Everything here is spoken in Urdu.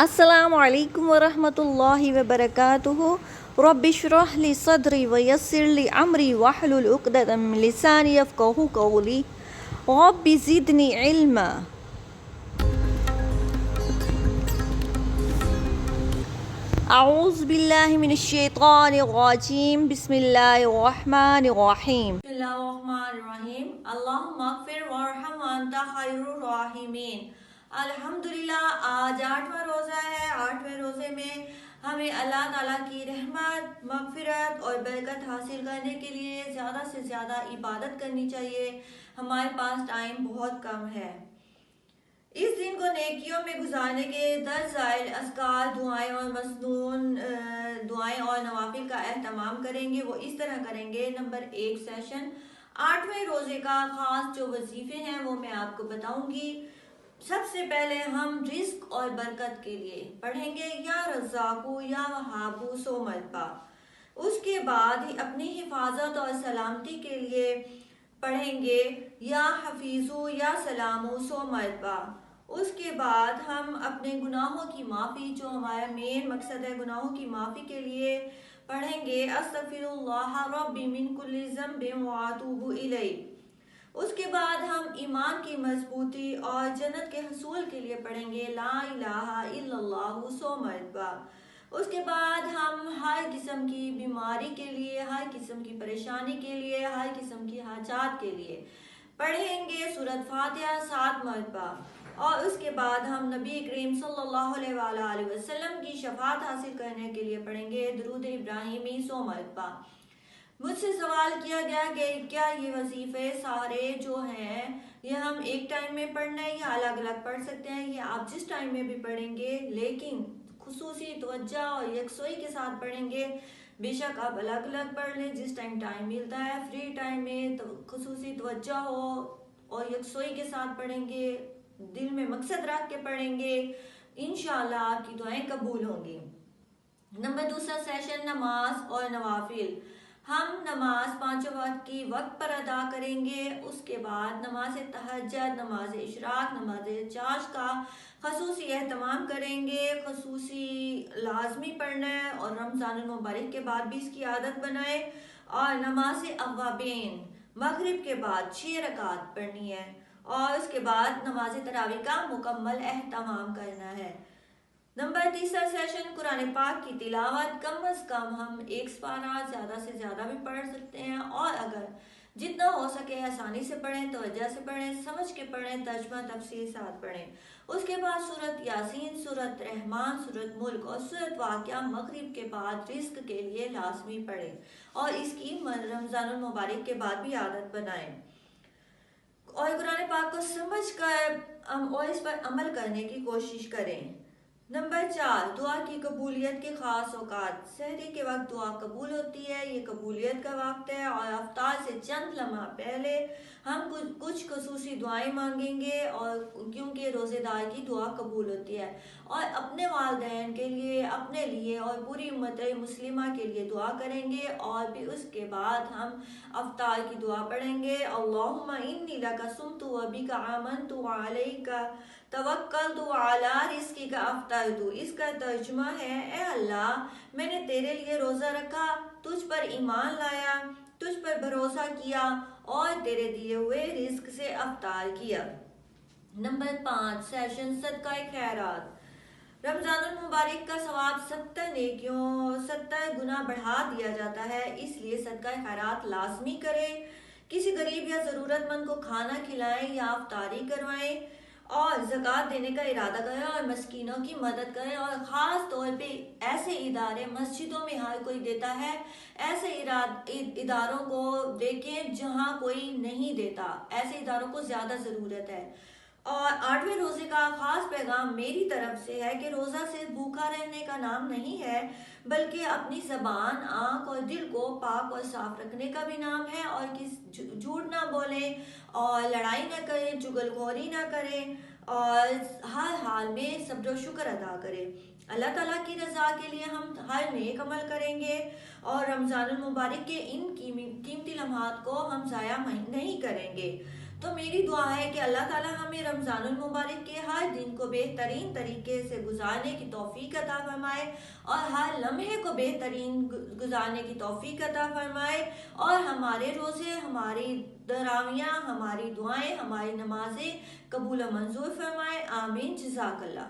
السلام علیکم ورحمۃ اللہ وبرکاتہ. رب اشرح لی صدری ویسر لی امری واحلل عقدۃ من لسانی یفقہوا قولی. رب زدنی علما. اعوذ باللہ من الشیطان الرجیم. بسم اللہ الرحمن الرحیم. بسم اللہ الرحمن الرحیم. اللہم اغفر وارحم وانت خیر الراحمین. الحمدللہ آج 8واں روزہ ہے. 8ویں روزے میں ہمیں اللہ تعالیٰ کی رحمت، مغفرت اور برکت حاصل کرنے کے لیے زیادہ سے زیادہ عبادت کرنی چاہیے. ہمارے پاس ٹائم بہت کم ہے. اس دن کو نیکیوں میں گزارنے کے ذرائع اذکار، دعائیں اور مسنون دعائیں اور نوافل کا اہتمام کریں گے. وہ اس طرح کریں گے. نمبر 1 سیشن 8ویں روزے کا خاص جو وظیفے ہیں وہ میں آپ کو بتاؤں گی. سب سے پہلے ہم رزق اور برکت کے لیے پڑھیں گے یا رزاقو یا وہابو 100 مرتبہ. اس کے بعد اپنی حفاظت اور سلامتی کے لیے پڑھیں گے یا حفیظو یا سلامو 100 مرتبہ. اس کے بعد ہم اپنے گناہوں کی معافی، جو ہمارا مین مقصد ہے گناہوں کی معافی کے لیے، پڑھیں گے استغفر اللہ ربی من کل ذنب واتوب الیہ. اس کے بعد ہم ایمان کی مضبوطی اور جنت کے حصول کے لیے پڑھیں گے لا الہ الا اللہ 100 مرتبہ. اس کے بعد ہم ہر قسم کی بیماری کے لیے، ہر قسم کی پریشانی کے لیے، ہر قسم کی حاجات کے لیے پڑھیں گے سورۃ فاتحہ 7 مرتبہ. اور اس کے بعد ہم نبی کریم صلی اللہ علیہ وآلہ وسلم کی شفاعت حاصل کرنے کے لیے پڑھیں گے درود ابراہیمی 100 مرتبہ. مجھ سے سوال کیا گیا کہ کیا یہ وظیفے سارے جو ہیں یہ ہم ایک ٹائم میں پڑھنا ہے یا الگ الگ پڑھ سکتے ہیں؟ یہ آپ جس ٹائم میں بھی پڑھیں گے، لیکن خصوصی توجہ اور یکسوئی کے ساتھ پڑھیں گے. بے شک آپ الگ الگ پڑھ لیں جس ٹائم ملتا ہے. فری ٹائم میں تو خصوصی توجہ ہو اور یکسوئی کے ساتھ پڑھیں گے، دل میں مقصد رکھ کے پڑھیں گے. انشاءاللہ آپ کی دعائیں قبول ہوں گی. نمبر 2 سیشن نماز اور نوافل. ہم نماز 5 وقت کی وقت پر ادا کریں گے. اس کے بعد نماز تہجد، نماز اشراق، نماز چاش کا خصوصی اہتمام کریں گے. خصوصی لازمی پڑھنا ہے اور رمضان المبارک کے بعد بھی اس کی عادت بنائیں. اور نماز اوابین مغرب کے بعد 6 رکعت پڑھنی ہے. اور اس کے بعد نماز تراویح کا مکمل اہتمام کرنا ہے. نمبر 3 سیشن قرآن پاک کی تلاوت. کم از کم ہم 1 سپارہ، زیادہ سے زیادہ بھی پڑھ سکتے ہیں، اور اگر جتنا ہو سکے آسانی سے پڑھیں، توجہ سے پڑھیں، سمجھ کے پڑھیں، ترجمہ تفسیر ساتھ پڑھیں. اس کے بعد سورۃ یاسین، سورۃ رحمان، سورۃ ملک اور سورۃ واقعہ مغرب کے بعد رزق کے لیے لازمی پڑھیں، اور اس کی رمضان المبارک کے بعد بھی عادت بنائیں. اور قرآن پاک کو سمجھ کر اور اس پر عمل کرنے کی کوشش کریں. نمبر 4 دعا کی قبولیت کے خاص اوقات. سحری کے وقت دعا قبول ہوتی ہے، یہ قبولیت کا وقت ہے. اور افطار سے چند لمحہ پہلے ہم کچھ خصوصی دعائیں مانگیں گے، اور کیونکہ روزے دار کی دعا قبول ہوتی ہے. اور اپنے والدین کے لیے، اپنے لیے اور پوری امت مسلمہ کے لیے دعا کریں گے. اور بھی اس کے بعد ہم افطار کی دعا پڑھیں گے. اللہم انی لک صمت وبک آمنت وعلیک توکلت وعلی رزقک افطرت. اس کا ترجمہ ہے: اے اللہ، میں نے تیرے لیے روزہ رکھا، تجھ پر ایمان لایا، تجھ پر بھروسہ کیا اور تیرے دیے ہوئے رزق سے افطار کیا. نمبر 5 سیشن صدقہ خیرات. رمضان المبارک کا ثواب 70 نیکیوں 70 گنا بڑھا دیا جاتا ہے، اس لیے صدقہ خیرات لازمی کریں. کسی غریب یا ضرورت مند کو کھانا کھلائیں یا افطاری کروائیں، اور زکوٰۃ دینے کا ارادہ کریں اور مسکینوں کی مدد کریں. اور خاص طور پہ ایسے ادارے مسجدوں میں ہر کوئی دیتا ہے، ایسے اداروں کو دیکھیں جہاں کوئی نہیں دیتا، ایسے اداروں کو زیادہ ضرورت ہے. اور 8ویں روزے کا خاص پیغام میری طرف سے ہے کہ روزہ صرف بھوکا رہنے کا نام نہیں ہے، بلکہ اپنی زبان، آنکھ اور دل کو پاک اور صاف رکھنے کا بھی نام ہے. اور جھوٹ نہ بولیں اور لڑائی نہ کریں، چغل خوری نہ کریں، اور ہر حال میں صبر و شکر ادا کریں. اللہ تعالیٰ کی رضا کے لیے ہم ہر نیک عمل کریں گے، اور رمضان المبارک کے ان قیمتی لمحات کو ہم ضائع نہیں کریں گے. تو میری دعا ہے کہ اللہ تعالی ہمیں رمضان المبارک کے ہر دن کو بہترین طریقے سے گزارنے کی توفیق عطا فرمائے اور ہر لمحے کو بہترین گزارنے کی توفیق عطا فرمائے، اور ہمارے روزے، ہماری تراویحاں، ہماری دعائیں، ہماری نمازیں قبول و منظور فرمائے، آمین، جزاک اللہ۔